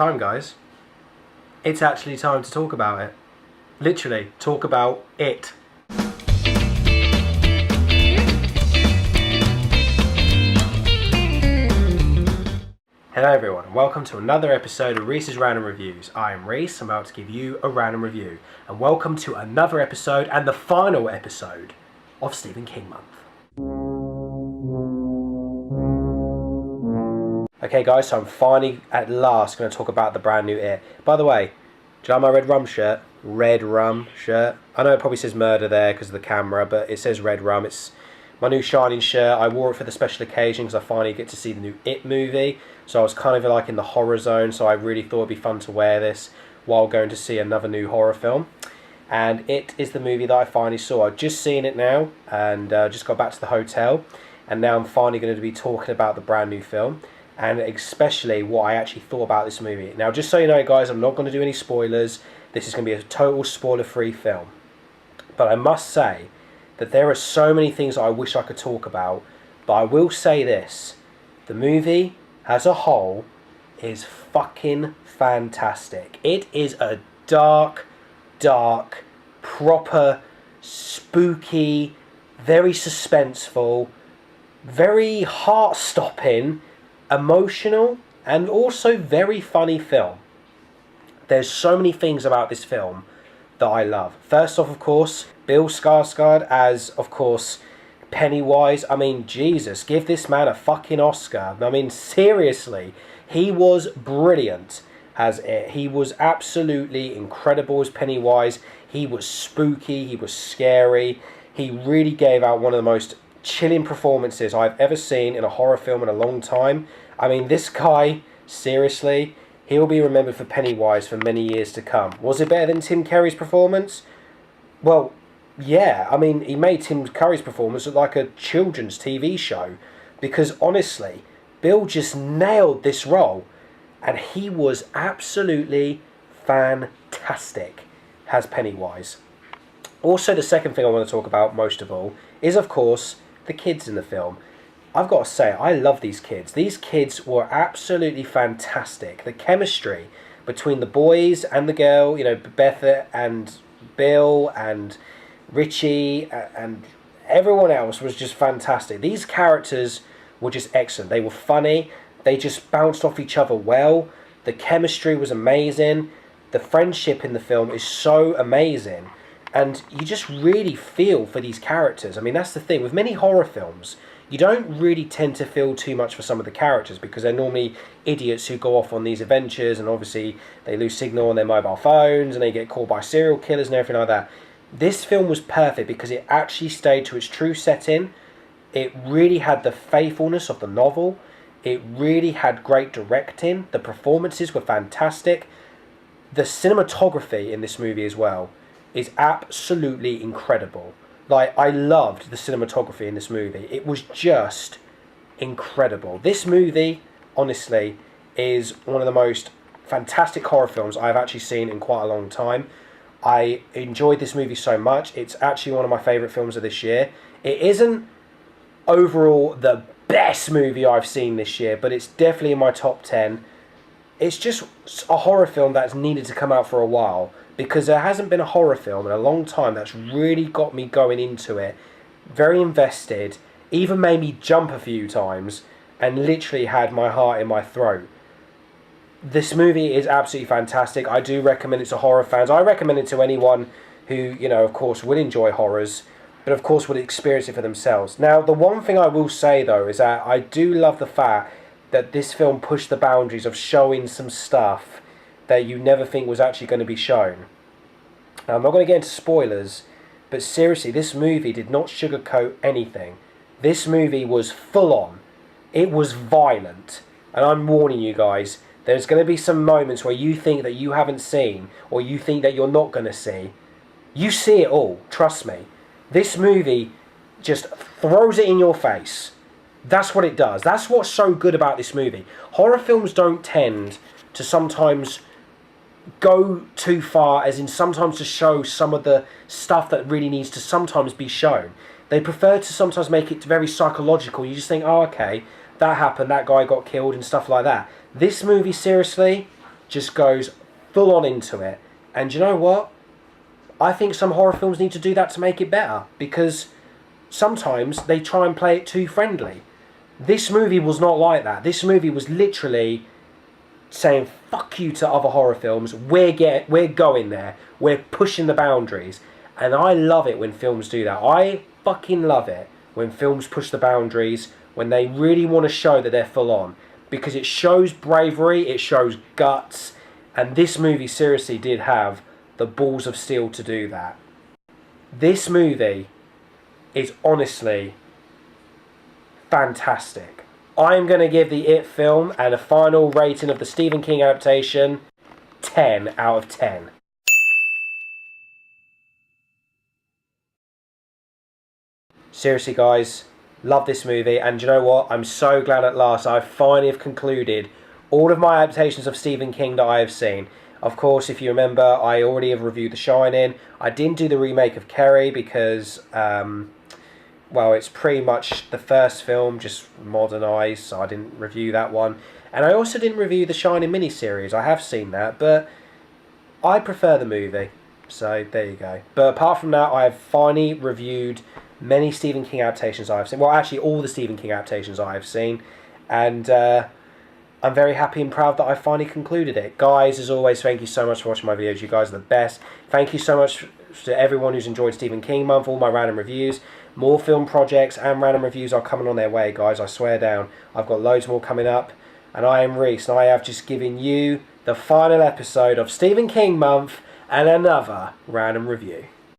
time, guys. It's actually time to talk about it. Literally, talk about it. Hello everyone, and welcome to another episode of Reese's Random Reviews. I am Reese, I'm about to give you a random review. And welcome to another episode, and the final episode of Stephen King Month. Okay guys, so I'm finally, at last, going to talk about the brand new It. By the way, do you like my red rum shirt? Red rum shirt. I know it probably says murder there because of the camera, but it says red rum. It's my new Shining shirt. I wore it for the special occasion because I finally get to see the new It movie. So I was kind of like in the horror zone, so I really thought it'd be fun to wear this while going to see another new horror film. And It is the movie that I finally saw. I've just seen it now and just got back to the hotel. And now I'm finally going to be talking about the brand new film. And especially what I actually thought about this movie. Now, just so you know, guys, I'm not going to do any spoilers. This is going to be a total spoiler-free film. But I must say that there are so many things I wish I could talk about. But I will say this. The movie, as a whole, is fucking fantastic. It is a dark, proper, spooky, very suspenseful, very heart-stopping, emotional, and also very funny film. There's so many things about this film that I love. First off, of course, Bill Skarsgård as, of course, Pennywise. I mean, Jesus, give this man a fucking Oscar. I mean, seriously, he was brilliant as It. He was absolutely incredible as Pennywise. He was spooky, he was scary. He really gave out one of the most chilling performances I've ever seen in a horror film in a long time. I mean, this guy, seriously, he'll be remembered for Pennywise for many years to come. Was it better than Tim Curry's performance? Well, yeah. I mean, he made Tim Curry's performance look like a children's TV show. Because, honestly, Bill just nailed this role. And he was absolutely fantastic as Pennywise. Also, the second thing I want to talk about, most of all, is, of course, the kids in the film. I've got to say, I love these kids. These kids were absolutely fantastic. The chemistry between the boys and the girl, you know, Beth and Bill and Richie and everyone else was just fantastic. These characters were just excellent. They were funny. They just bounced off each other well. The chemistry was amazing. The friendship in the film is so amazing. And you just really feel for these characters. I mean, that's the thing. With many horror films, you don't really tend to feel too much for some of the characters because they're normally idiots who go off on these adventures and obviously they lose signal on their mobile phones and they get caught by serial killers and everything like that. This film was perfect because it actually stayed to its true setting. It really had the faithfulness of the novel. It really had great directing. The performances were fantastic. The cinematography in this movie as well is absolutely incredible. Like, I loved the cinematography in this movie. It was just incredible. This movie, honestly, is one of the most fantastic horror films I've actually seen in quite a long time. I enjoyed this movie so much. It's actually one of my favourite films of this year. It isn't overall the best movie I've seen this year, but it's definitely in my top 10. It's just a horror film that's needed to come out for a while, because there hasn't been a horror film in a long time that's really got me going into it, very invested, even made me jump a few times, and literally had my heart in my throat. This movie is absolutely fantastic. I do recommend it to horror fans. I recommend it to anyone who, you know, of course, would enjoy horrors, but of course would experience it for themselves. Now, the one thing I will say, though, is that I do love the fact that this film pushed the boundaries of showing some stuff that you never think was actually going to be shown. Now, I'm not going to get into spoilers, but seriously, this movie did not sugarcoat anything. This movie was full on. It was violent. And I'm warning you guys, there's going to be some moments where you think that you haven't seen, or you think that you're not going to see. You see it all, trust me. This movie just throws it in your face. That's what it does. That's what's so good about this movie. Horror films don't tend to sometimes go too far, as in sometimes to show some of the stuff that really needs to sometimes be shown. They prefer to sometimes make it very psychological. You just think, oh, okay, that happened, that guy got killed and stuff like that. This movie, seriously, just goes full on into it. And you know what? I think some horror films need to do that to make it better, because sometimes they try and play it too friendly. This movie was not like that. This movie was literally saying fuck you to other horror films. We're going there. We're pushing the boundaries. And I love it when films do that. I fucking love it when films push the boundaries, when they really want to show that they're full on. Because it shows bravery, it shows guts, and this movie seriously did have the balls of steel to do that. This movie is honestly fantastic. I'm going to give the It film and a final rating of the Stephen King adaptation 10 out of 10. Seriously guys, love this movie, and you know what? I'm so glad at last I finally have concluded all of my adaptations of Stephen King that I have seen. Of course, if you remember, I already have reviewed The Shining. I didn't do the remake of Carrie because, well, it's pretty much the first film, just modernised, so I didn't review that one. And I also didn't review the Shining miniseries. I have seen that, but I prefer the movie. So, there you go. But apart from that, I have finally reviewed many Stephen King adaptations I've seen. Well, actually, all the Stephen King adaptations I have seen. And I'm very happy and proud that I finally concluded it. Guys, as always, thank you so much for watching my videos. You guys are the best. Thank you so much to everyone who's enjoyed Stephen King Month, all my random reviews. More film projects and random reviews are coming on their way, guys. I swear down. I've got loads more coming up. And I am Reese, and I have just given you the final episode of Stephen King Month and another random review.